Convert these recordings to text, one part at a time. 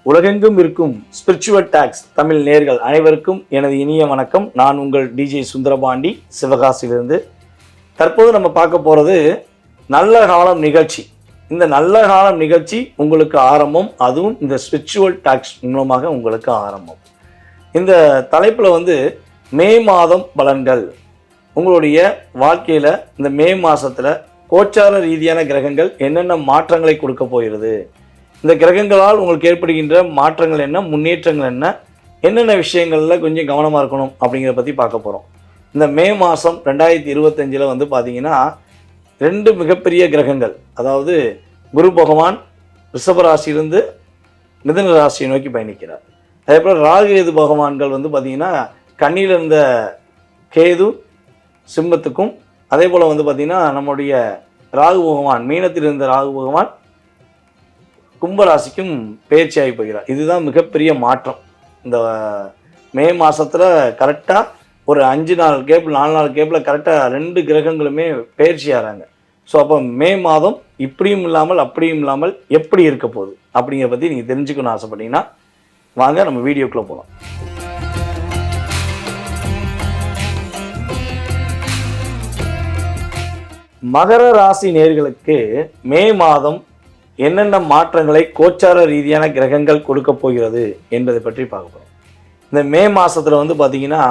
உலகெங்கும் இருக்கும் spiritual tax Tamil நேர்கள் அனைவருக்கும் எனது இனிய வணக்கம். நான் உங்கள் டிஜே சுந்தரபாண்டி, சிவகாசியிலிருந்து. தற்போது நம்ம பார்க்க போகிறது நல்ல காலம் நிகழ்ச்சி. இந்த நல்ல காலம் நிகழ்ச்சி உங்களுக்கு ஆரம்பம், அதுவும் இந்த ஸ்பிரிச்சுவல் டாக்ஸ் மூலமாக உங்களுக்கு ஆரம்பம். இந்த தலைப்பில் மே மாதம் பலன்கள். உங்களுடைய வாழ்க்கையில் இந்த மே மாதத்தில் கோச்சார ரீதியான கிரகங்கள் என்னென்ன மாற்றங்களை கொடுக்க போகிறது, இந்த கிரகங்களால் உங்களுக்கு ஏற்படுகின்ற மாற்றங்கள் என்ன, முன்னேற்றங்கள் என்ன, என்னென்ன விஷயங்களில் கொஞ்சம் கவனமாக இருக்கணும் அப்படிங்கிறத பற்றி பார்க்க போகிறோம். இந்த மே மாதம் 2025 பார்த்தீங்கன்னா 2 மிகப்பெரிய கிரகங்கள், அதாவது குரு பகவான் ரிஷபராசியிலிருந்து மிதுன ராசியை நோக்கி பயணிக்கிறார். அதே போல் ராகு கேது பகவான்கள் பார்த்தீங்கன்னா கன்னியில் இருந்த கேது சிம்மத்துக்கும், அதே போல் பார்த்தீங்கன்னா நம்முடைய ராகு பகவான் மீனத்தில் இருந்த ராகு பகவான் கும்பராசிக்கும் பயிற்சியாகி போகிறார். இதுதான் மிகப்பெரிய மாற்றம். இந்த மே மாதத்தில் கரெக்டாக ஒரு 5 நாள் கேப் 4 நாள் கேப்பில் கரெக்டாக 2 கிரகங்களுமே பயிற்சி ஆகிறாங்க. ஸோ அப்போ மே மாதம் இப்படியும் இல்லாமல் அப்படியும் இல்லாமல் எப்படி இருக்க போகுது அப்படிங்கிற பற்றி நீங்கள் தெரிஞ்சுக்கணும்னு ஆசைப்பட்டீங்கன்னா வாங்க நம்ம வீடியோக்குள்ளே போகலாம். மகர ராசி நேயர்களுக்கு மே மாதம் என்னென்ன மாற்றங்களை கோச்சார ரீதியான கிரகங்கள் கொடுக்க போகிறது என்பதை பற்றி பார்க்க போகிறோம். இந்த மே மாதத்தில் பார்த்தீங்கன்னா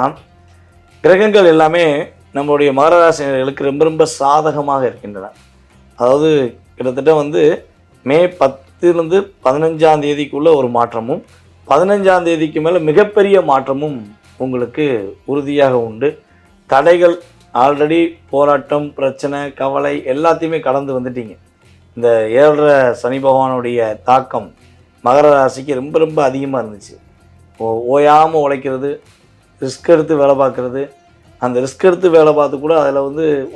கிரகங்கள் எல்லாமே நம்மளுடைய மகர ராசினர்களுக்கு ரொம்ப ரொம்ப சாதகமாக இருக்கின்றன. அதாவது கிட்டத்தட்ட மே 10லேருந்து 15ஆம் தேதிக்குள்ளே ஒரு மாற்றமும், 15ஆம் தேதிக்கு மேலே மிகப்பெரிய மாற்றமும் உங்களுக்கு உறுதியாக உண்டு. தடைகள் ஆல்ரெடி போராட்டம், பிரச்சனை, கவலை எல்லாத்தையுமே கடந்து வந்துட்டீங்க. இந்த 7.5 சனி பகவானுடைய தாக்கம் மகர ராசிக்கு ரொம்ப ரொம்ப அதிகமாக இருந்துச்சு. ஓயாமல் உழைக்கிறது, ரிஸ்க் எடுத்து வேலை பார்க்குறது, அந்த ரிஸ்க் எடுத்து வேலை பார்த்து கூட அதில்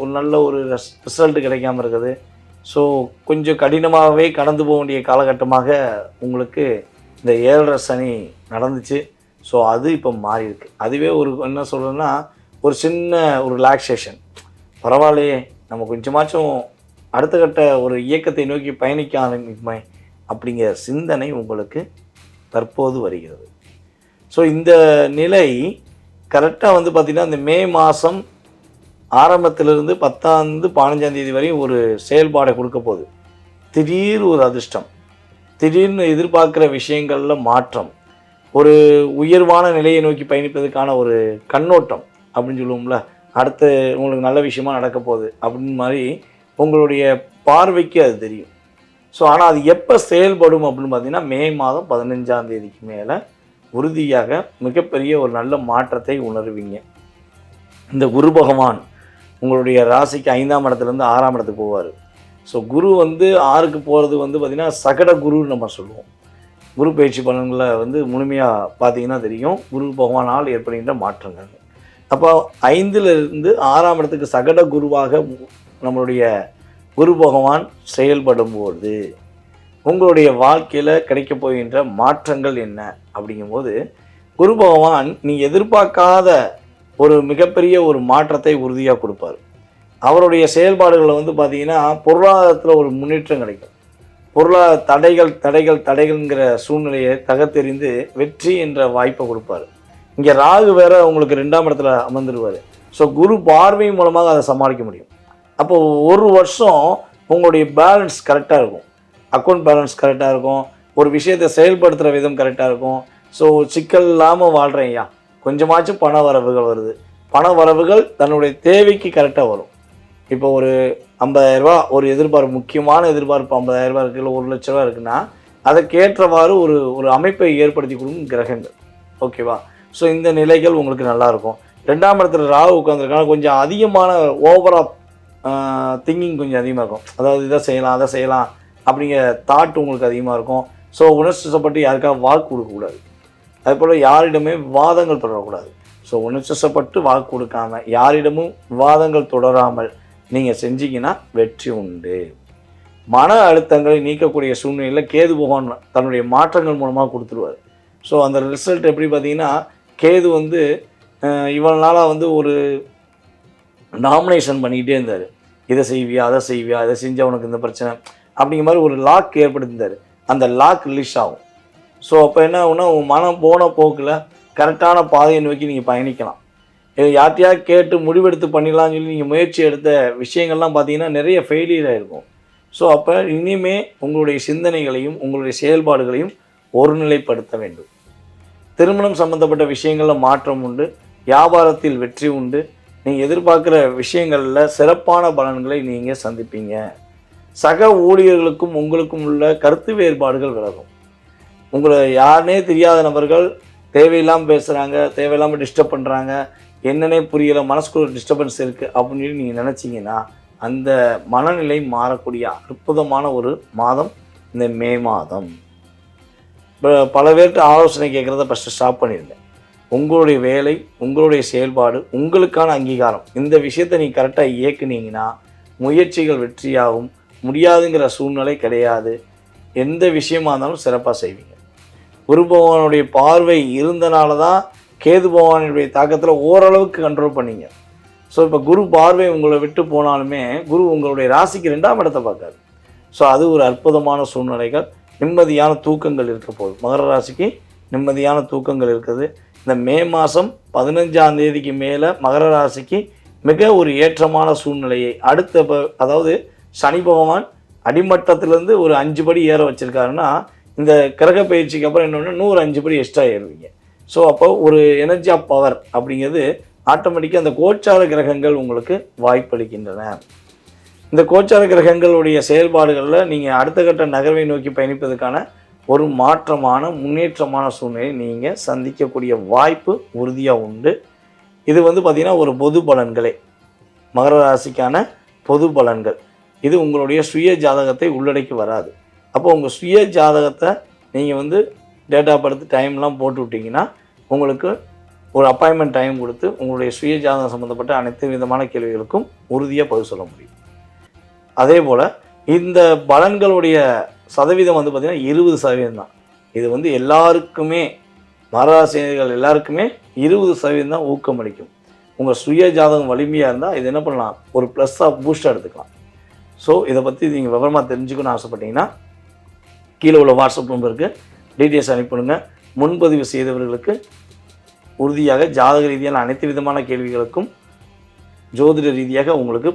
ஒரு நல்ல ஒரு ரிசல்ட் கிடைக்காமல் இருக்குது. ஸோ கொஞ்சம் கடினமாகவே கடந்து போக வேண்டிய காலகட்டமாக உங்களுக்கு இந்த 7.5 சனி நடந்துச்சு. ஸோ அது இப்போ மாறி இருக்கு. அதுவே ஒரு என்ன சொல்கிறேன்னா ஒரு சின்ன ஒரு ரிலாக்ஸேஷன். பரவாயில்லையே, நம்ம கொஞ்சமாச்சும் அடுத்த கட்ட ஒரு இயக்கத்தை நோக்கி பயணிக்க ஆரம்பிக்குமே அப்படிங்கிற சிந்தனை உங்களுக்கு தற்போது வருகிறது. ஸோ இந்த நிலை கரெக்டாக பார்த்திங்கன்னா இந்த மே மாதம் ஆரம்பத்திலிருந்து 10ஆம் 15ஆம் தேதி வரையும் ஒரு செயல்பாடை கொடுக்க போகுது. திடீர் ஒரு அதிர்ஷ்டம், திடீர்னு எதிர்பார்க்குற விஷயங்களில் மாற்றம், ஒரு உயர்வான நிலையை நோக்கி பயணிப்பதற்கான ஒரு கண்ணோட்டம் அப்படின்னு சொல்லுவோம்ல, அடுத்து உங்களுக்கு நல்ல விஷயமா நடக்க போகுது அப்படின்னு மாதிரி உங்களுடைய பார்வைக்கு அது தெரியும். ஸோ ஆனால் அது எப்போ செயல்படும் அப்படின்னு பார்த்தீங்கன்னா மே மாதம் 15ஆம் தேதிக்கு மேலே உறுதியாக மிகப்பெரிய ஒரு நல்ல மாற்றத்தை உணர்வீங்க. இந்த குரு பகவான் உங்களுடைய ராசிக்கு 5ஆம் இடத்துலேருந்து 6ஆம் இடத்துக்கு போவார். ஸோ குரு 6க்கு போகிறது பார்த்திங்கன்னா சகட குருன்னு நம்ம சொல்லுவோம். குரு பயிற்சி பலன்களை முழுமையாக பார்த்தீங்கன்னா தெரியும் குரு பகவானால் ஏற்படுகின்ற மாற்றங்கள். அப்போ 5லிருந்து 6ஆம் இடத்துக்கு சகட குருவாக நம்மளுடைய குரு பகவான் செயல்படும்போது உங்களுடைய வாழ்க்கையில் கிடைக்க போகின்ற மாற்றங்கள் என்ன அப்படிங்கும்போது, குரு பகவான் நீங்கள் எதிர்பார்க்காத ஒரு மிகப்பெரிய ஒரு மாற்றத்தை உறுதியாக கொடுப்பார். அவருடைய செயல்பாடுகளில் பார்த்தீங்கன்னா பொருளாதாரத்தில் ஒரு முன்னேற்றம் கிடைக்கும். பொருளாதார தடைகள்ங்கிற சூழ்நிலையை தகர்த்தெறிந்து வெற்றி என்ற வாய்ப்பை கொடுப்பார். இங்கே ராகு வேற உங்களுக்கு 2ஆம் இடத்துல அமர்ந்துடுவார். ஸோ குரு பார்வை மூலமாக அதை சமாளிக்க முடியும். அப்போது ஒரு வருஷம் உங்களுடைய பேலன்ஸ் கரெக்டாக இருக்கும், அக்கௌண்ட் பேலன்ஸ் கரெக்டாக இருக்கும், ஒரு விஷயத்தை செயல்படுத்துகிற விதம் கரெக்டாக இருக்கும். ஸோ சிக்கல் இல்லாமல் வாழ்கிறேன் ஐயா, கொஞ்சமாச்சும் பண வரவுகள் வருது, பண வரவுகள் தன்னுடைய தேவைக்கு கரெக்டாக வரும். இப்போ ஒரு 50,000 ஒரு எதிர்பார்ப்பு, முக்கியமான எதிர்பார்ப்பு 50,000 இருக்குது, இல்லை 1 லட்ச ரூபா இருக்குன்னா அதற்கேற்றவாறு ஒரு அமைப்பை ஏற்படுத்தி கொடுக்கும் கிரகங்கள். ஓகேவா? ஸோ இந்த நிலைகள் உங்களுக்கு நல்லாயிருக்கும். 2ஆம் இடத்துல ராகு உட்காந்துருக்காங்க, கொஞ்சம் அதிகமான ஓவராக திங்கிங் கொஞ்சம் அதிகமாக இருக்கும். அதாவது இதை செய்யலாம் அதை செய்யலாம் அப்படிங்கிற தாட் உங்களுக்கு அதிகமாக இருக்கும். ஸோ உணர்ச்சிப்பட்டு யாருக்காக வாக்கு கொடுக்கக்கூடாது. அதுபோல் யாரிடமே வாதங்கள் தொடரக்கூடாது. ஸோ உணர்ச்சிப்பட்டு வாக்கு கொடுக்காமல் யாரிடமும் வாதங்கள் தொடராமல் நீங்கள் செஞ்சீங்கன்னா வெற்றி உண்டு. மன அழுத்தங்களை நீக்கக்கூடிய சூழ்நிலையில் கேது பகவான் தன்னுடைய மாற்றங்கள் மூலமாக கொடுத்துருவார். ஸோ அந்த ரிசல்ட் எப்படி பார்த்தீங்கன்னா, கேது இவ்வளோ நாளாக ஒரு நாமினேஷன் பண்ணிக்கிட்டே இருந்தார். இதை செய்வியா அதை செய்வியா, இதை செஞ்சால் உனக்கு இந்த பிரச்சனை அப்படிங்கிற மாதிரி ஒரு லாக் ஏற்படுத்தியிருந்தார். அந்த லாக் ரிலீஸ் ஆகும். ஸோ அப்போ என்ன ஆகுனா உங்கள் மனம் போன போக்கில் கரெக்டான பாதையை நோக்கி நீங்கள் பயணிக்கலாம். யார்ட்டையா கேட்டு முடிவெடுத்து பண்ணிடலாம்னு சொல்லி நீங்கள் முயற்சி எடுத்த விஷயங்கள்லாம் பார்த்தீங்கன்னா நிறைய ஃபெயிலியர் ஆகிருக்கும். ஸோ அப்போ இனிமே உங்களுடைய சிந்தனைகளையும் உங்களுடைய செயல்பாடுகளையும் ஒருநிலைப்படுத்த வேண்டும். திருமணம் சம்மந்தப்பட்ட விஷயங்களில் மாற்றம் உண்டு, வியாபாரத்தில் வெற்றி உண்டு, நீங்கள் எதிர்பார்க்குற விஷயங்களில் சிறப்பான பலன்களை நீங்கள் சந்திப்பீங்க. சக ஊழியர்களுக்கும் உங்களுக்கும் உள்ள கருத்து வேறுபாடுகள் விலகும். உங்களை யாருனே தெரியாத நபர்கள் தேவையில்லாமல் பேசுகிறாங்க, தேவையில்லாமல் டிஸ்டர்ப் பண்ணுறாங்க, என்னன்னே புரியலை, மனசுக்கு ஒரு டிஸ்டர்பன்ஸ் இருக்குது அப்படின்னு சொல்லி நீங்கள் நினச்சிங்கன்னா அந்த மனநிலை மாறக்கூடிய அற்புதமான ஒரு மாதம் இந்த மே மாதம். இப்போ பல பேர்கிட்ட ஆலோசனை கேட்குறத ஃபஸ்ட்டு ஸ்டாப் பண்ணிடுங்க. உங்களுடைய வேலை, உங்களுடைய செயல்பாடு, உங்களுக்கான அங்கீகாரம், இந்த விஷயத்தை நீங்கள் கரெக்டாக இயக்குனீங்கன்னா முயற்சிகள் வெற்றியாகும். முடியாதுங்கிற சூழ்நிலை கிடையாது. எந்த விஷயமா இருந்தாலும் சிறப்பாக செய்வீங்க. குரு பகவானுடைய பார்வை இருந்தனால தான் கேது பகவானுடைய தாக்கத்தில் ஓரளவுக்கு கண்ட்ரோல் பண்ணிங்க. ஸோ இப்போ குரு பார்வை உங்களை விட்டு போனாலுமே குரு உங்களுடைய ராசிக்கு 2ஆம் இடத்தை பார்க்காது. ஸோ அது ஒரு அற்புதமான சூழ்நிலைகள். நிம்மதியான தூக்கங்கள் இருக்க போகுது. மகர ராசிக்கு நிம்மதியான தூக்கங்கள் இருக்குது. இந்த மே மாதம் 15ஆம் தேதிக்கு மேலே மகர ராசிக்கு மிக ஒரு ஏற்றமான சூழ்நிலையை அதாவது சனி பகவான் அடிமட்டத்திலேருந்து ஒரு 5 படி ஏற வச்சுருக்காருன்னா இந்த கிரக பயிற்சிக்கு அப்புறம் என்னென்னா 105 படி எக்ஸ்ட்ரா ஏறுவீங்க. ஸோ அப்போ ஒரு எனர்ஜி ஆஃப் பவர் அப்படிங்கிறது ஆட்டோமேட்டிக்காக அந்த கோச்சார கிரகங்கள் உங்களுக்கு வாய்ப்பளிக்கின்றன. இந்த கோச்சார கிரகங்களுடைய செயல்பாடுகளில் நீங்கள் அடுத்த கட்ட நகர்வை நோக்கி பயணிப்பதற்கான ஒரு மாற்றமான முன்னேற்றமான சூழ்நிலையை நீங்கள் சந்திக்கக்கூடிய வாய்ப்பு உறுதியாக உண்டு. இது பார்த்திங்கன்னா ஒரு பொது பலன்களே, மகர ராசிக்கான பொது பலன்கள். இது உங்களுடைய சுய ஜாதகத்தை உள்ளடக்கி வராது. அப்போ உங்கள் சுய ஜாதகத்தை நீங்கள் டேட் ஆஃப் பர்த் டைம்லாம் போட்டு விட்டிங்கன்னா உங்களுக்கு ஒரு அப்பாயின்மெண்ட் டைம் கொடுத்து உங்களுடைய சுய ஜாதகம் சம்மந்தப்பட்ட அனைத்து விதமான கேள்விகளுக்கும் உறுதியாக பதில் சொல்ல முடியும். அதே போல் இந்த பலன்களுடைய சதவீதம் பார்த்திங்கன்னா 20% தான். இது எல்லாருக்குமே மகராசினியர்கள் எல்லாருக்குமே 20% தான் ஊக்கமளிக்கும். உங்கள் சுய ஜாதகம் வலிமையாக இருந்தால் இது என்ன பண்ணலாம், ஒரு ப்ளஸ்ஸாக பூஸ்டாக எடுத்துக்கலாம். ஸோ இதை பற்றி நீங்கள் விவரமாக தெரிஞ்சுக்கணும்னு ஆசைப்பட்டீங்கன்னா கீழே உள்ள வாட்ஸ்அப் நம்பருக்கு டீட்டெயில்ஸ் அனுப்பிடுங்க. முன்பதிவு செய்தவர்களுக்கு உறுதியாக ஜாதக ரீதியான அனைத்து விதமான கேள்விகளுக்கும் ஜோதிட ரீதியாக உங்களுக்கு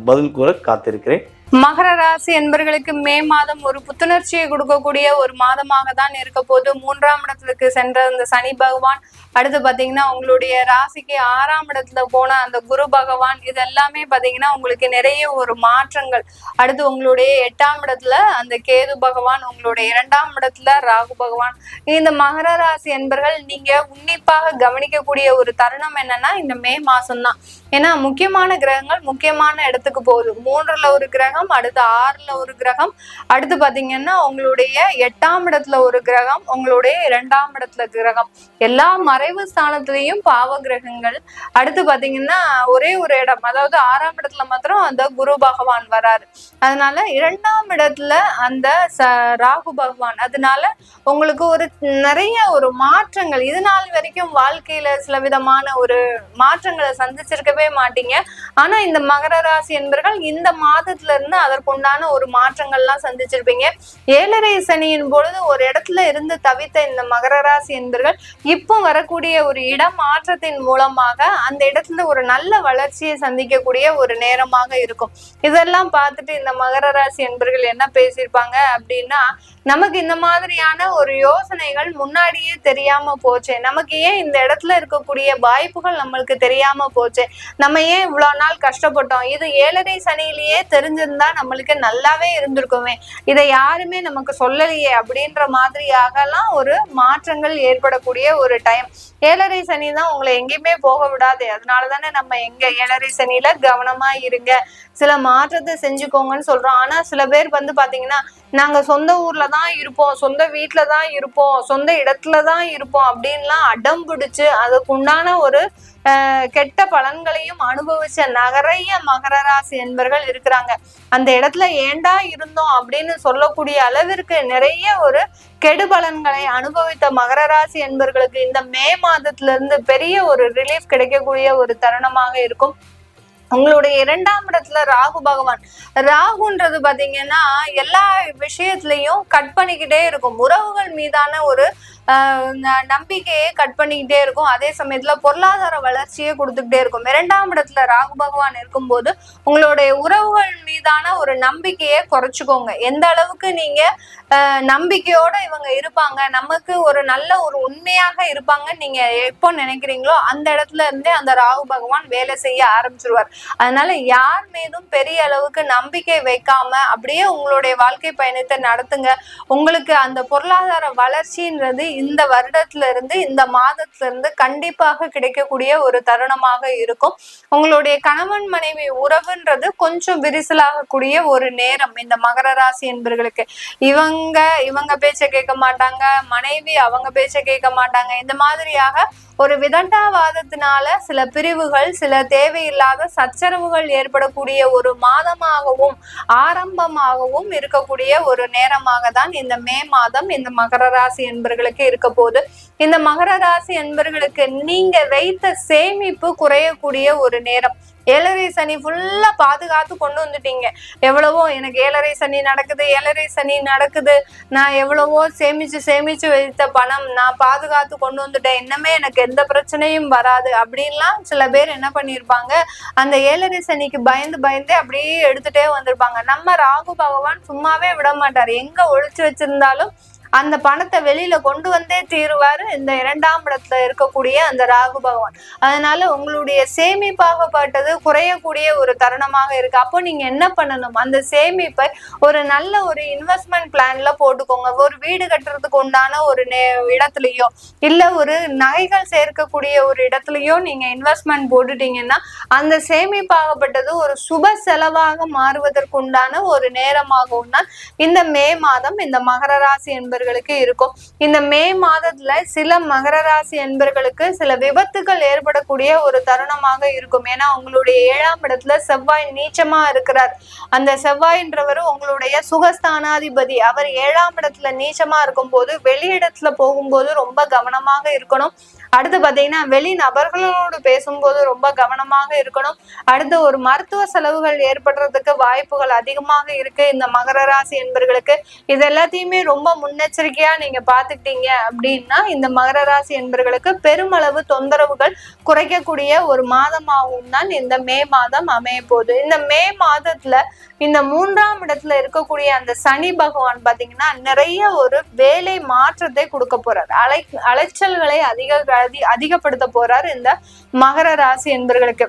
பதில் கூற காத்திருக்கிறேன். மகர ராசி என்பர்களுக்கு மே மாதம் ஒரு புத்துணர்ச்சியை கொடுக்கக்கூடிய ஒரு மாதமாக தான் இருக்க போது. 3ஆம் இடத்துக்கு சென்ற அந்த சனி பகவான், அடுத்து பாத்தீங்கன்னா உங்களுடைய ராசிக்கு 6ஆம் இடத்துல போன அந்த குரு பகவான், இது எல்லாமே பாத்தீங்கன்னா உங்களுக்கு நிறைய ஒரு மாற்றங்கள். அடுத்து உங்களுடைய 8ஆம் இடத்துல அந்த கேது பகவான், உங்களுடைய 2ஆம் இடத்துல ராகு பகவான். இந்த மகர ராசி என்பர்கள் நீங்க உன்னிப்பாக கவனிக்கக்கூடிய ஒரு தருணம் என்னன்னா இந்த மே மாசம் தான். ஏன்னா முக்கியமான கிரகங்கள் முக்கியமான இடத்துக்கு போகுது. 3ல ஒரு கிரகம், அடுத்து 6ல ஒரு கிரகம், அடுத்து பாத்தீங்கன்னா உங்களுடைய 8ஆம் இடத்துல ஒரு கிரகம், உங்களுடைய 2ஆம் இடத்துல கிரகம், எல்லா மறைவு ஸ்தானத்திலையும் பாவ கிரகங்கள். அடுத்து பாத்தீங்கன்னா ஒரே ஒரு இடம், அதாவது 6ஆம் இடத்துல மாத்திரம் அந்த குரு பகவான் வராரு. அதனால 2ஆம் இடத்துல அந்த ராகு பகவான். அதனால உங்களுக்கு ஒரு நிறைய ஒரு மாற்றங்கள், இது நாள் வரைக்கும் வாழ்க்கையில சில விதமான ஒரு மாற்றங்களை சந்திச்சிருக்கவே மாட்டீங்க. ஆனா இந்த மகர ராசி என்பர்கள் இந்த மாதத்துல இருந்து அதற்குண்டான ஒரு மாற்றங்கள்லாம் சந்திச்சிருப்பீங்க. 7.5 சனியின் பொழுது ஒரு இடத்துல இருந்து தவித்த இந்த மகர ராசி என்பர்கள் இப்போ வரக்கூடிய ஒரு இடம் மாற்றத்தின் மூலமாக அந்த இடத்துல ஒரு நல்ல வளர்ச்சியை சந்திக்கக்கூடிய ஒரு நேரமாக இருக்கும். இதெல்லாம் பார்த்துட்டு இந்த மகர ராசி என்பர்கள் என்ன பேசியிருப்பாங்க அப்படின்னா, நமக்கு இந்த மாதிரியான ஒரு யோசனைகள் முன்னாடியே தெரியாம போச்சு, நமக்கு ஏன் இந்த இடத்துல இருக்கக்கூடிய வாய்ப்புகள் நம்மளுக்கு தெரியாம போச்சு, நம்ம ஏன் இவ்வளவு நாள் கஷ்டப்பட்டோம், இது 7.5 சனியிலேயே தெரிஞ்சிருந்தா நம்மளுக்கு நல்லாவே இருந்திருக்குமே, இதை யாருமே நமக்கு சொல்லலையே அப்படின்ற மாதிரியாகலாம் ஒரு மாற்றங்கள் ஏற்படக்கூடிய ஒரு டைம். 7.5 சனி தான் உங்களை எங்கேயுமே போக விடாது. அதனாலதானே நம்ம எங்க 7.5 சனியில கவனமா இருங்க, சில மாற்றத்தை செஞ்சுக்கோங்கன்னு சொல்றோம். ஆனா சில பேர் பாத்தீங்கன்னா, நாங்க சொந்த ஊர்ல தான் இருப்போம், சொந்த வீட்டுல தான் இருப்போம், சொந்த இடத்துலதான் இருப்போம் அப்படின்லாம் அடம் பிடிச்சு அதுக்குண்டான ஒரு கெட்ட பலன்களையும் அனுபவிச்ச நிறைய மகர ராசி என்பர்கள் இருக்கிறாங்க. அந்த இடத்துல ஏண்டா இருந்தோம் அப்படின்னு சொல்லக்கூடிய அளவிற்கு நிறைய ஒரு கெடு பலன்களை அனுபவித்த மகர ராசி என்பர்களுக்கு இந்த மே மாதத்துல இருந்து பெரிய ஒரு ரிலீஃப் கிடைக்கக்கூடிய ஒரு தருணமாக இருக்கும். உங்களுடைய 2ஆம் இடத்துல ராகு பகவான். ராகுன்றது பாத்தீங்கன்னா எல்லா விஷயத்திலையும் கட் பண்ணிக்கிட்டே இருக்கும். உறவுகள் மீதான ஒரு நம்பிக்கையை கட் பண்ணிக்கிட்டே இருக்கும். அதே சமயத்துல பொருளாதார வளர்ச்சியை கொடுத்துக்கிட்டே இருக்கும். 2ஆம் இடத்துல ராகு பகவான் இருக்கும்போது உங்களுடைய உறவுகள் மீதான ஒரு நம்பிக்கையை குறைச்சுக்கோங்க. எந்த அளவுக்கு நீங்க நம்பிக்கையோட இவங்க இருப்பாங்க, நமக்கு ஒரு நல்ல ஒரு உண்மையாக இருப்பாங்க நீங்க எப்போ நினைக்கிறீங்களோ அந்த இடத்துல இருந்தே அந்த ராகு பகவான் வேலை செய்ய ஆரம்பிச்சிருவார். அதனால யார் மீதும் பெரிய அளவுக்கு நம்பிக்கை வைக்காம அப்படியே உங்களுடைய வாழ்க்கை பயணத்தை நடத்துங்க. உங்களுக்கு அந்த பொருளாதார வளர்ச்சின்றது இந்த வருடத்துல இருந்து இந்த மாதத்துல இருந்து கண்டிப்பாக கிடைக்கக்கூடிய ஒரு தருணமாக இருக்கும். உங்களுடைய கணவன் மனைவி உறவுன்றது கொஞ்சம் விரிசலாகக்கூடிய ஒரு நேரம் இந்த மகர ராசி என்பவர்களுக்கு. இவங்க பேச்ச கேட்க மாட்டாங்க, மனைவி அவங்க பேச்ச கேட்க மாட்டாங்க. இந்த மாதிரியாக ஒரு விதண்டாவாதத்தினால சில பிரிவுகள், சில தேவையில்லாத சச்சரவுகள் ஏற்படக்கூடிய ஒரு மாதமாகவும் ஆரம்பமாகவும் இருக்கக்கூடிய ஒரு நேரமாக தான் இந்த மே மாதம் இந்த மகர ராசி என்பவர்களுக்கு இருக்க போகுது. இந்த மகர ராசி என்பவர்களுக்கு நீங்க வைத்த சேமிப்பு குறையக்கூடிய ஒரு நேரம். 7.5 சனி ஃபுல்லா பாதுகாத்து கொண்டு வந்துட்டீங்க. எவ்வளவோ எனக்கு 7.5 சனி நடக்குது, நான் எவ்வளவோ சேமிச்சு வைத்த பணம் நான் பாதுகாத்து கொண்டு வந்துட்டேன், இன்னமே எனக்கு எந்த பிரச்சனையும் வராது அப்படின்லாம் சில பேர் என்ன பண்ணிருப்பாங்க, அந்த 7.5 சனிக்கு பயந்து அப்படியே எடுத்துட்டே வந்திருப்பாங்க. நம்ம ராகு பகவான் சும்மாவே விட மாட்டார். எங்க ஒழிச்சு வச்சிருந்தாலும் அந்த பணத்தை வெளியில கொண்டு வந்தே தீருவாரு இந்த 2ஆம் இடத்துல இருக்கக்கூடிய அந்த ராகு பகவான். அதனால உங்களுடைய சேமிப்பாகப்பட்டது குறையக்கூடிய ஒரு தருணமாக இருக்கு. அப்போ நீங்க என்ன பண்ணணும், அந்த சேமிப்பை ஒரு நல்ல ஒரு இன்வெஸ்ட்மெண்ட் பிளான்ல போட்டுக்கோங்க. ஒரு வீடு கட்டுறதுக்கு உண்டான ஒரு இடத்துலயோ இல்ல ஒரு நகைகள் சேர்க்கக்கூடிய ஒரு இடத்துலயோ நீங்க இன்வெஸ்ட்மெண்ட் போட்டுட்டீங்கன்னா அந்த சேமிப்பாகப்பட்டது ஒரு சுப செலவாக மாறுவதற்கு உண்டான ஒரு நேரமாகவும் தான் இந்த மே மாதம் இந்த மகர ராசி என்பது இருக்கும். இந்த மே மாதத்துல சில மகர ராசி என்பர்களுக்கு சில விபத்துகள் ஏற்படக்கூடிய ஒரு தருணமாக இருக்கும். ஏன்னா உங்களுடைய 7ஆம் இடத்துல செவ்வாய் நீச்சமா இருக்கிறார். அந்த செவ்வாயின்றவர் உங்களுடைய சுகஸ்தானாதிபதி. அவர் 7ஆம் இடத்துல நீச்சமா இருக்கும் போது வெளியிடத்துல போகும்போது ரொம்ப கவனமாக இருக்கணும். அடுத்து பாத்தீங்கன்னா வெளி நபர்களோடு பேசும்போது ரொம்ப கவனமாக இருக்கணும். அடுத்து ஒரு மருத்துவ செலவுகள் ஏற்படுறதுக்கு வாய்ப்புகள் அதிகமாக இருக்கு இந்த மகர ராசி என்பர்களுக்கு. இது எல்லாத்தையுமே ரொம்ப முன்னெச்சரிக்கையா நீங்க பாத்துக்கிட்டீங்க அப்படின்னா இந்த மகர ராசி என்பர்களுக்கு பெருமளவு தொந்தரவுகள் குறைக்கக்கூடிய ஒரு மாதமாகவும் தான் இந்த மே மாதம் அமைய போகுது. இந்த மே மாதத்துல இந்த 3ஆம் இடத்துல இருக்கக்கூடிய அந்த சனி பகவான் பாத்தீங்கன்னா நிறைய ஒரு வேலை மாற்றத்தை கொடுக்க போறார். அலைச்சல்களை அதிகப்படுத்த போறார் இந்த மகர ராசி என்பவர்களுக்கு.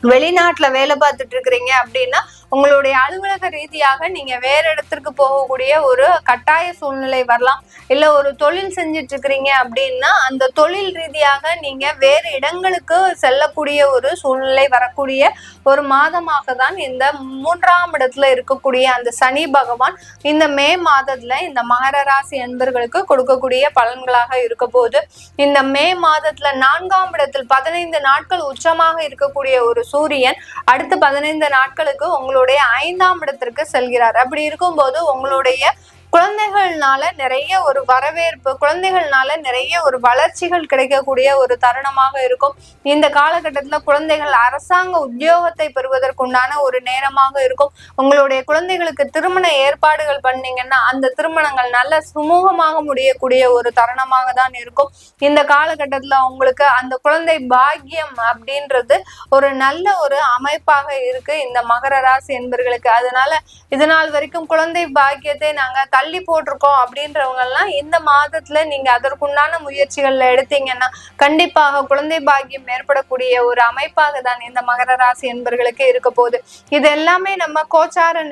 வெளிநாட்டுல வேலை பார்த்துட்டு இருக்கிறீங்க அப்படின்னா உங்களுடைய அலுவலக ரீதியாக நீங்க வேற இடத்திற்கு போகக்கூடிய ஒரு கட்டாய சூழ்நிலை வரலாம். இல்ல ஒரு தொழில் செஞ்சுட்டு இருக்கிறீங்க அப்படின்னா அந்த தொழில் ரீதியாக நீங்க வேறு இடங்களுக்கு செல்லக்கூடிய ஒரு சூழ்நிலை வரக்கூடிய ஒரு மாதமாக தான் இந்த 3ஆம் இடத்துல இருக்கக்கூடிய அந்த சனி பகவான் இந்த மே மாதத்துல இந்த மகர ராசி என்பர்களுக்கு கொடுக்கக்கூடிய பலன்களாக இருக்க போது. இந்த மே மாதத்துல 4ஆம் இடத்தில் 15 நாட்கள் உச்சமாக இருக்கக்கூடிய ஒரு சூரியன் அடுத்த 15 நாட்களுக்கு உங்களுடைய 5ஆம் இடத்திற்கு செல்கிறார். அப்படி இருக்கும்போது உங்களுடைய குழந்தைகள்னால நிறைய ஒரு வரவேற்பு, குழந்தைகள்னால நிறைய ஒரு வளர்ச்சிகள் கிடைக்கக்கூடிய ஒரு தருணமாக இருக்கும். இந்த காலகட்டத்துல குழந்தைகள் அரசாங்க உத்தியோகத்தை பெறுவதற்குண்டான ஒரு நேரமாக இருக்கும். உங்களுடைய குழந்தைகளுக்கு திருமண ஏற்பாடுகள் பண்ணீங்கன்னா அந்த திருமணங்கள் நல்ல சுமூகமாக முடியக்கூடிய ஒரு தருணமாக தான் இருக்கும். இந்த காலகட்டத்துல உங்களுக்கு அந்த குழந்தை பாக்கியம் அப்படின்றது ஒரு நல்ல ஒரு அமைப்பாக இருக்கு இந்த மகர ராசி என்பர்களுக்கு. அதனால இதனால் வரைக்கும் குழந்தை பாக்கியத்தை நாங்க தள்ளி போட்டிருக்கோம் அப்படின்றவங்க எல்லாம் இந்த மாதத்துல நீங்க அதற்குண்டான முயற்சிகள்ல எடுத்தீங்கன்னா கண்டிப்பாக குழந்தை பாக்கியம் ஏற்படக்கூடிய ஒரு அமைப்பாக தான் இந்த மகர ராசி என்பர்களுக்கு இருக்க போகுது. இது எல்லாமே நம்ம கோச்சார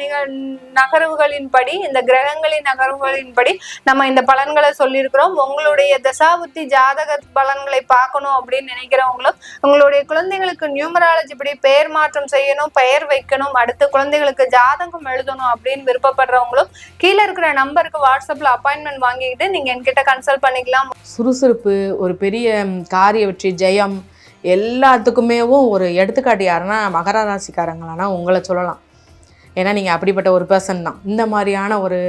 நகர்வுகளின்படி, இந்த கிரகங்களின் நகர்வுகளின்படி நம்ம இந்த பலன்களை சொல்லியிருக்கிறோம். உங்களுடைய தசாபுத்தி ஜாதக பலன்களை பார்க்கணும் அப்படின்னு நினைக்கிறவங்களும், உங்களுடைய குழந்தைகளுக்கு நியூமராலஜி படி பெயர் மாற்றம் செய்யணும், பெயர் வைக்கணும், அடுத்து குழந்தைகளுக்கு ஜாதகம் எழுதணும் அப்படின்னு விருப்பப்படுறவங்களும் கீழே இருக்கிற நம்பருக்கு வாட்ஸ்அப்ல அப்பாயின்மெண்ட் வாங்கிக்கிட்டு நீங்க என்கிட்ட கன்சல்ட் பண்ணிக்கலாம். சுறுசுறுப்பு, ஒரு பெரிய காரிய வெற்றி, ஜெயம் எல்லாத்துக்குமே ஒரு எடுத்துக்காட்டு யாருன்னா மகர ராசிக்காரங்களானா உங்களை சொல்லலாம். ஏன்னா நீங்கள் அப்படிப்பட்ட ஒரு பர்சன் தான். இந்த மாதிரியான ஒரு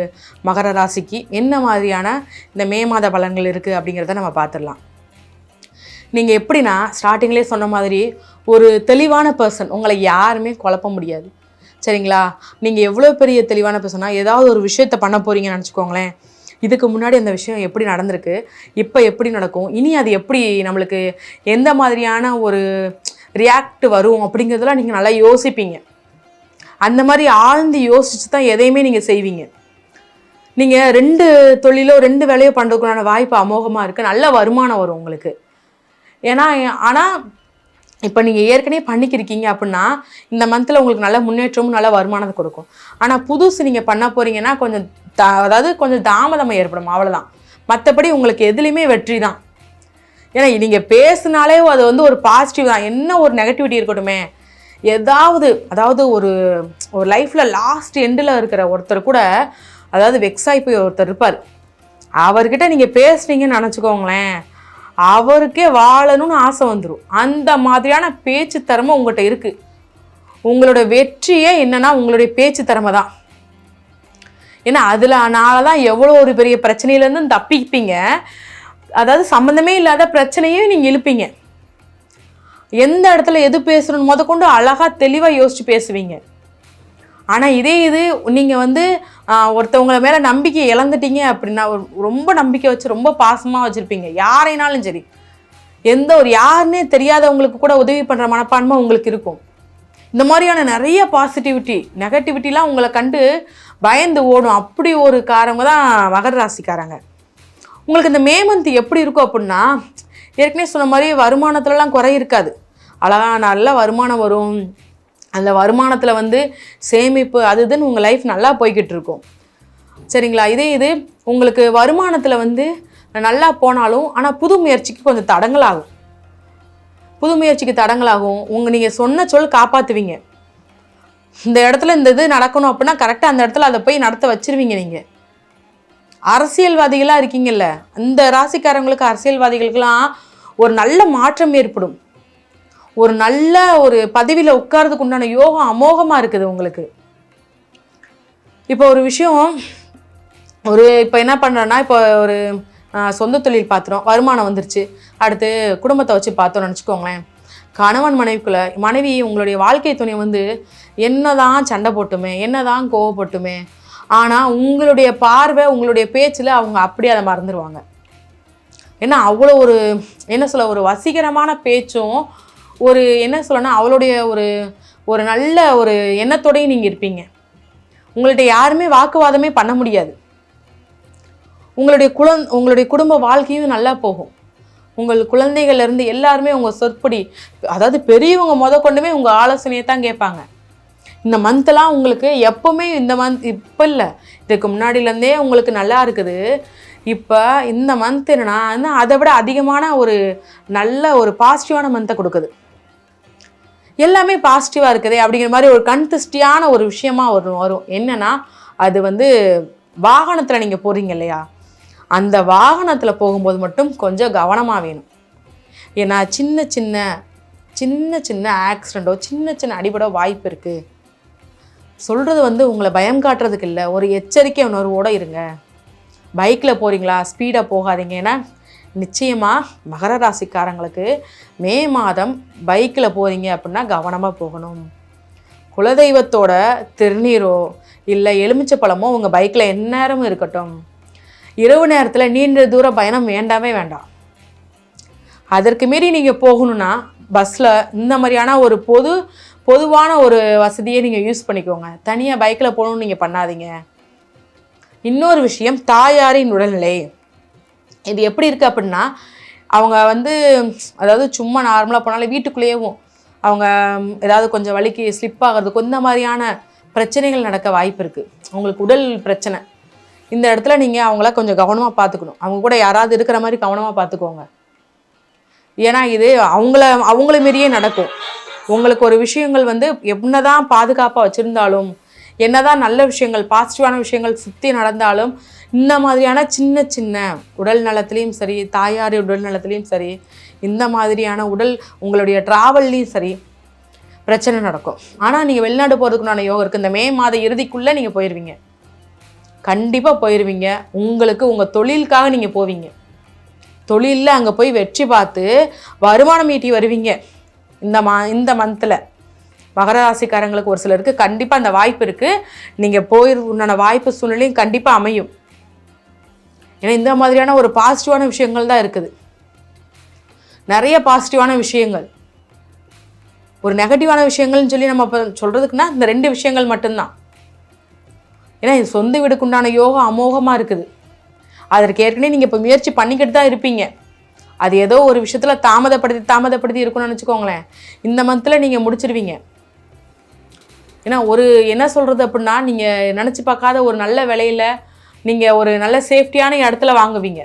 மகர ராசிக்கு என்ன மாதிரியான இந்த மே மாத பலன்கள் இருக்குது அப்படிங்கிறத நம்ம பார்த்துடலாம். நீங்கள் எப்படின்னா ஸ்டார்டிங்லேயே சொன்ன மாதிரி ஒரு தெளிவான பர்சன், உங்களை யாருமே குழப்ப முடியாது. சரிங்களா? நீங்கள் எவ்வளோ பெரிய தெளிவான பர்சனா, ஏதாவது ஒரு விஷயத்த பண்ண போகிறீங்கன்னு நினச்சிக்கோங்களேன். இதுக்கு முன்னாடி அந்த விஷயம் எப்படி நடந்திருக்கு, இப்போ எப்படி நடக்கும், இனி அது எப்படி நம்மளுக்கு எந்த மாதிரியான ஒரு ரியாக்ட் வரும் அப்படிங்கிறதெல்லாம் நீங்கள் நல்லா யோசிப்பீங்க. அந்த மாதிரி ஆழ்ந்து யோசிச்சு தான் எதையுமே நீங்கள் செய்வீங்க. நீங்கள் 2 தொழிலோ 2 வேலையோ பண்ணுறதுக்குள்ளான வாய்ப்பு அமோகமாக இருக்குது. நல்ல வருமானம் வரும் உங்களுக்கு. ஆனால் இப்போ நீங்கள் ஏற்கனவே பண்ணிக்கிருக்கீங்க அப்படின்னா இந்த மந்தில் உங்களுக்கு நல்ல முன்னேற்றமும் நல்ல வருமானத்தை கொடுக்கும். ஆனால் புதுசு நீங்கள் பண்ண போகிறீங்கன்னா கொஞ்சம் அதாவது கொஞ்சம் தாமதமாக ஏற்படும், அவ்வளோதான். மற்றபடி உங்களுக்கு எதுலேயுமே வெற்றி தான். ஏன்னா நீங்கள் பேசுனாலே அது வந்து ஒரு பாசிட்டிவ் தான். என்ன ஒரு நெகட்டிவிட்டி இருக்கட்டுமே, அதாவது ஒரு லைஃப்பில் லாஸ்ட் எண்டில் இருக்கிற ஒருத்தர் கூட, அதாவது வெக்ஸாகி போய் ஒருத்தர் இருப்பார், அவர்கிட்ட நீங்கள் பேசுனீங்கன்னு நினச்சிக்கோங்களேன், அவருக்கே வாழணும்னு ஆசை வந்துடும். அந்த மாதிரியான பேச்சு திறமை உங்கள்கிட்ட இருக்குது. உங்களோட வெற்றியே என்னன்னா உங்களுடைய பேச்சு திறமை தான். ஏன்னா அதனால தான் எவ்வளோ ஒரு பெரிய பிரச்சனையிலேருந்து தப்பிப்பீங்க. அதாவது சம்மந்தமே இல்லாத பிரச்சனையும் நீங்கள் இழுப்பீங்க. எந்த இடத்துல எது பேசணும்னு முதற்கொண்டு அழகாக தெளிவாக யோசிச்சு பேசுவீங்க. ஆனால் இது நீங்கள் வந்து ஒருத்தவங்களை மேலே நம்பிக்கை இழந்துட்டீங்க அப்படின்னா, ரொம்ப நம்பிக்கை வச்சு ரொம்ப பாசமாக வச்சுருப்பீங்க யாரைனாலும் சரி, யாருன்னே தெரியாதவங்களுக்கு கூட உதவி பண்ணுற மனப்பான்மை உங்களுக்கு இருக்கும். இந்த மாதிரியான நிறைய பாசிட்டிவிட்டி நெகட்டிவிட்டிலாம் உங்களை கண்டு பயந்து ஓடும். அப்படி ஒரு காரங்க தான் மகர ராசிக்காரங்க. உங்களுக்கு இந்த மே மந்த் எப்படி இருக்கும் அப்படின்னா, ஏற்கனவே சொன்ன மாதிரி வருமானத்துலலாம் குறை இருக்காது. அழகா நல்ல வருமானம் வரும். அந்த வருமானத்தில் வந்து சேமிப்பு அது இதுன்னு உங்கள் லைஃப் நல்லா போய்கிட்டு இருக்கும். சரிங்களா? இது உங்களுக்கு வருமானத்தில் வந்து நல்லா போனாலும் ஆனால் புது முயற்சிக்கு கொஞ்சம் தடங்களாகும். நீங்கள் சொன்ன சொல் காப்பாற்றுவீங்க. இந்த இடத்துல இந்த இது நடக்கணும் அப்படின்னா கரெக்டாக அந்த இடத்துல அதை போய் நடத்த வச்சிருவீங்க. நீங்கள் அரசியல்வாதிகளாக இருக்கீங்கல்ல, அந்த ராசிக்காரங்களுக்கு அரசியல்வாதிகளுக்கெல்லாம் ஒரு நல்ல மாற்றம் ஏற்படும். ஒரு நல்ல ஒரு பதவியில் உட்கார்றதுக்கு உண்டான யோகம் அமோகமாக இருக்குது உங்களுக்கு. இப்போ ஒரு விஷயம் இப்போ என்ன பண்ணுறேன்னா, இப்போ ஒரு சொந்த தொழில் பார்த்துறோம், வருமானம் வந்துருச்சு, அடுத்து குடும்பத்தை வச்சு பார்த்தோம்னு நினச்சிக்கோங்களேன். கணவன் மனைவி உங்களுடைய வாழ்க்கை துணை வந்து என்னதான் சண்டை போட்டுமே, என்னதான் கோவப்பட்டுமே, ஆனால் உங்களுடைய பார்வை உங்களுடைய பேச்சில் அவங்க அப்படியே அதை மறந்துடுவாங்க. ஏன்னா அவ்வளோ ஒரு வசீகரமான பேச்சும் அவளுடைய ஒரு நல்ல ஒரு எண்ணத்தோடையும் நீங்கள் இருப்பீங்க. உங்கள்கிட்ட யாருமே வாக்குவாதமே பண்ண முடியாது. உங்களுடைய குடும்ப வாழ்க்கையும் நல்லா போகும். உங்கள் குழந்தைகள்லேருந்து எல்லாருமே உங்கள் சொற்படி, அதாவது பெரியவங்க கொண்டுமே உங்கள் ஆலோசனையை தான் கேட்பாங்க. இந்த மந்த்லாம் உங்களுக்கு எப்போவுமே இந்த மந்த் இப்போ இல்லை, இதுக்கு முன்னாடியிலேருந்தே உங்களுக்கு நல்லா இருக்குது. இப்போ இந்த மந்த் என்னன்னா அதை விட அதிகமான ஒரு நல்ல ஒரு பாசிட்டிவான மந்த்தை கொடுக்குது. எல்லாமே பாசிட்டிவாக இருக்குது அப்படிங்கிற மாதிரி ஒரு கன்சிஸ்டியான ஒரு விஷயமா வரும். என்னன்னா அது வந்து வாகனத்தில் நீங்கள் போகிறீங்க இல்லையா, அந்த வாகனத்தில் போகும்போது மட்டும் கொஞ்சம் கவனமாக வேணும். ஏன்னா சின்ன சின்ன ஆக்சிடெண்ட்டோ சின்ன அடிபட வாய்ப்பு இருக்குது. சொல்கிறது வந்து உங்களை பயம் காட்டுறதுக்கு இல்லை, ஒரு எச்சரிக்கை உணர்வோடு இருங்க. பைக்கில் போகிறீங்களா, ஸ்பீடாக போகாதீங்க. ஏன்னா நிச்சயமாக மகர ராசிக்காரங்களுக்கு மே மாதம் பைக்கில் போகிறீங்க அப்படின்னா கவனமாக போகணும். குலதெய்வத்தோட திருநீரோ இல்லை எலுமிச்சை பழமோ உங்கள் பைக்கில் எந்நேரமும் இருக்கட்டும். இரவு நேரத்தில் நீண்ட தூர பயணம் வேண்டாம். அதற்கு மீறி நீங்கள் போகணுன்னா பஸ்ஸில் இந்த மாதிரியான ஒரு பொதுவான ஒரு வசதியை நீங்கள் யூஸ் பண்ணிக்கோங்க. தனியாக பைக்கில் போகணுன்னு நீங்கள் பண்ணாதீங்க. இன்னொரு விஷயம், தாயாரின் உடல்நிலை இது எப்படி இருக்குது அப்படின்னா, அவங்க வந்து அதாவது சும்மா நார்மலாக போனாலும் வீட்டுக்குள்ளேயும் அவங்க ஏதாவது கொஞ்சம் வலிக்கு ஸ்லிப் ஆகிறதுக்கு இந்த மாதிரியான பிரச்சனைகள் நடக்க வாய்ப்பு இருக்குது. அவங்களுக்கு உடல் பிரச்சனை, இந்த இடத்துல நீங்கள் அவங்கள கொஞ்சம் கவனமாக பார்த்துக்கணும். அவங்க கூட யாராவது இருக்கிற மாதிரி கவனமாக பார்த்துக்கோங்க. ஏன்னா இது அவங்கள மீறியே நடக்கும். உங்களுக்கு ஒரு விஷயங்கள் வந்து என்னதான் பாதுகாப்பாக வச்சுருந்தாலும், என்னதான் நல்ல விஷயங்கள் பாசிட்டிவான விஷயங்கள் சுற்றி நடந்தாலும், இந்த மாதிரியான சின்ன உடல் நலத்துலேயும் சரி, தாயார் உடல் நலத்துலேயும் சரி, இந்த மாதிரியான உங்களுடைய ட்ராவல்லையும் சரி பிரச்சனை நடக்கும். ஆனால் நீங்கள் வெளிநாடு போகிறதுக்குண்டான யோகம் இருக்குது. இந்த மே மாத இறுதிக்குள்ளே நீங்கள் போயிடுவீங்க, கண்டிப்பாக போயிடுவீங்க. உங்கள் தொழிலுக்காக நீங்கள் போவீங்க. தொழிலில் அங்கே போய் வெற்றி பார்த்து வருமானம் ஈட்டி வருவீங்க. இந்த மந்தில் மகர ராசிக்காரங்களுக்கு ஒரு சிலருக்கு கண்டிப்பாக அந்த வாய்ப்பு இருக்குது. நீங்கள் உண்டான வாய்ப்பு சூழ்நிலையும் கண்டிப்பாக அமையும். ஏன்னா இந்த மாதிரியான ஒரு பாசிட்டிவான விஷயங்கள் தான் இருக்குது. நிறைய பாசிட்டிவான விஷயங்கள். ஒரு நெகட்டிவான விஷயங்கள்னு சொல்லி நம்ம இப்போ சொல்கிறதுக்குன்னா இந்த 2 விஷயங்கள் மட்டும்தான். ஏன்னா இது சொந்த வீடுக்குண்டான யோகம் அமோகமாக இருக்குது. அதற்கு ஏற்கனவே நீங்கள் இப்போ முயற்சி பண்ணிக்கிட்டு தான் இருப்பீங்க. அது ஏதோ ஒரு விஷயத்தில் தாமதப்படுத்தி இருக்குன்னு நினச்சிக்கோங்களேன். இந்த மந்தில் நீங்கள் முடிச்சிருவீங்க. ஏன்னா என்ன சொல்கிறது அப்படின்னா, நீங்கள் நினச்சி பார்க்காத ஒரு நல்ல விலையில் நீங்கள் ஒரு நல்ல சேஃப்டியான இடத்துல வாங்குவீங்க.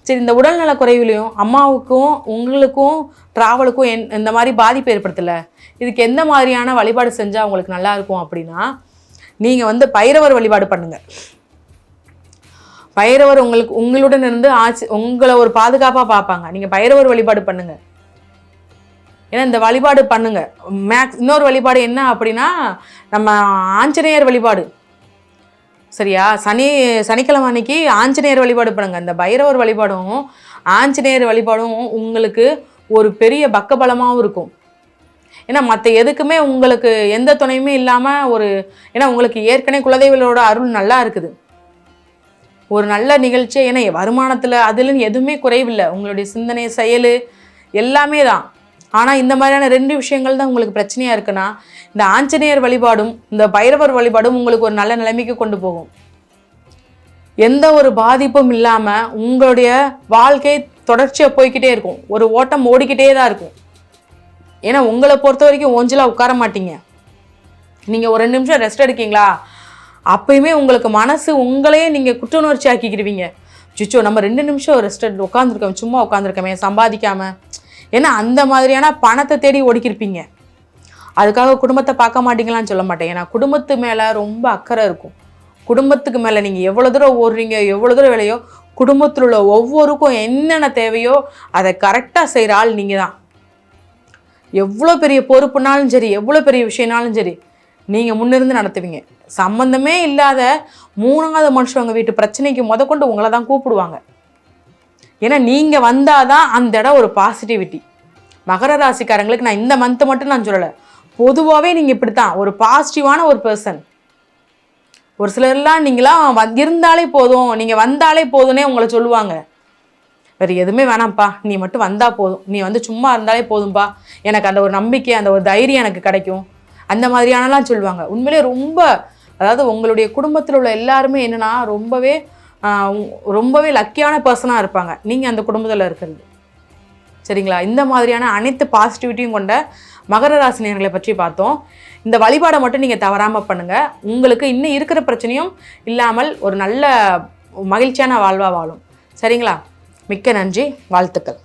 சரி, இந்த உடல்நல குறைவிலையும் அம்மாவுக்கும் உங்களுக்கும் ட்ராவலுக்கும் இந்த மாதிரி பாதிப்பு ஏற்படுத்தலை, இதுக்கு எந்த மாதிரியான வழிபாடு செஞ்சால் உங்களுக்கு நல்லாயிருக்கும் அப்படின்னா, நீங்கள் பைரவர் வழிபாடு பண்ணுங்கள். பைரவர் உங்களுடன் இருந்து உங்களை ஒரு பாதுகாப்பாக பார்ப்பாங்க. நீங்கள் பைரவர் வழிபாடு பண்ணுங்கள். ஏன்னா இந்த வழிபாடு பண்ணுங்க. இன்னொரு வழிபாடு என்ன அப்படின்னா, நம்ம ஆஞ்சநேயர் வழிபாடு. சரியா? சனிக்கிழமை அன்னைக்கு ஆஞ்சநேயர் வழிபாடு பண்ணுங்க. இந்த பைரவர் வழிபாடும் ஆஞ்சநேயர் வழிபாடும் உங்களுக்கு ஒரு பெரிய பக்கபலமாகவும் இருக்கும். ஏன்னா மற்ற எதுக்குமே உங்களுக்கு எந்த துணையுமே இல்லாமல் ஏன்னா உங்களுக்கு ஏற்கனவே குலதெய்வங்களோட அருள் நல்லா இருக்குது. ஒரு நல்ல நிகழ்ச்சி. ஏன்னா வருமானத்தில் அதுலன்னு எதுவுமே குறைவில்லை. உங்களுடைய சிந்தனை, செயல் எல்லாமே தான். ஆனால் இந்த மாதிரியான 2 விஷயங்கள் தான் உங்களுக்கு பிரச்சனையாக இருக்குன்னா, இந்த ஆஞ்சநேயர் வழிபாடும் இந்த பைரவர் வழிபாடும் உங்களுக்கு ஒரு நல்ல நிலைமைக்கு கொண்டு போகும். எந்த ஒரு பாதிப்பும் இல்லாமல் உங்களுடைய வாழ்க்கை தொடர்ச்சியாக போய்கிட்டே இருக்கும். ஒரு ஓட்டம் ஓடிக்கிட்டே தான் இருக்கும். ஏன்னா உங்களை பொறுத்த வரைக்கும் ஓஞ்சலாக உட்கார மாட்டீங்க. நீங்கள் ஒரு 2 நிமிஷம் ரெஸ்ட் எடுக்கீங்களா, அப்பயுமே உங்களுக்கு மனசு உங்களையே நீங்கள் குற்றுணர்ச்சி ஆக்கிக்கிடுவீங்க. சுச்சோ, நம்ம 2 நிமிஷம் ரெஸ்ட் உட்காந்துருக்கோம், சும்மா உட்காந்துருக்கோமே சம்பாதிக்காமல். ஏன்னா அந்த மாதிரியான பணத்தை தேடி ஒடுக்கியிருப்பீங்க. அதுக்காக குடும்பத்தை பார்க்க மாட்டீங்களான்னு சொல்ல மாட்டேன். ஏன்னா குடும்பத்து மேலே ரொம்ப அக்கறை இருக்கும். குடும்பத்துக்கு மேலே நீங்கள் எவ்வளோ தூரம் ஓடுறீங்க, எவ்வளோ தூரம் வேலையோ, குடும்பத்தில் உள்ள ஒவ்வொருக்கும் என்னென்ன தேவையோ அதை கரெக்டாக செய்கிற ஆள் நீங்கள் தான். எவ்வளோ பெரிய பொறுப்புனாலும் சரி, எவ்வளோ பெரிய விஷயம்னாலும் சரி, நீங்கள் முன்னிருந்து நடத்துவீங்க. சம்மந்தமே இல்லாத 3வது மனுஷங்க வீட்டு பிரச்சனைக்கு முதற்கொண்டு உங்களை தான் கூப்பிடுவாங்க. ஏன்னா நீங்கள் வந்தால் தான் அந்த இடம் ஒரு பாசிட்டிவிட்டி. மகர ராசிக்காரங்களுக்கு நான் இந்த மந்த்து மட்டும் நான் சொல்லலை, பொதுவாகவே நீங்கள் இப்படி தான் ஒரு பாசிட்டிவான ஒரு பர்சன். ஒரு சிலர்லாம் நீங்களாம் இருந்தாலே போதும், நீங்கள் வந்தாலே போதும்னே உங்களை சொல்லுவாங்க. வேறு எதுவுமே வேணாம்ப்பா, நீ மட்டும் வந்தால் போதும், நீ சும்மா இருந்தாலே போதும்பா, எனக்கு அந்த ஒரு நம்பிக்கை, அந்த ஒரு தைரியம் எனக்கு கிடைக்கும், அந்த மாதிரியானலாம் சொல்லுவாங்க. உண்மையிலே ரொம்ப, அதாவது உங்களுடைய குடும்பத்தில் உள்ள எல்லாருமே என்னென்னா ரொம்பவே லக்கியான பர்சனாக இருப்பாங்க நீங்கள் அந்த குடும்பத்தில் இருக்கிறது. சரிங்களா? இந்த மாதிரியான அனைத்து பாசிட்டிவிட்டியும் கொண்ட மகர ராசி நேயர்களை பற்றி பார்த்தோம். இந்த வழிபாடை மட்டும் நீங்கள் தவறாமல் பண்ணுங்கள். உங்களுக்கு இன்னும் இருக்கிற பிரச்சனையும் இல்லாமல் ஒரு நல்ல மகிழ்ச்சியான வாழ்வாக வாழும். சரிங்களா? மிக்க நன்றி, வாழ்த்துக்கள்.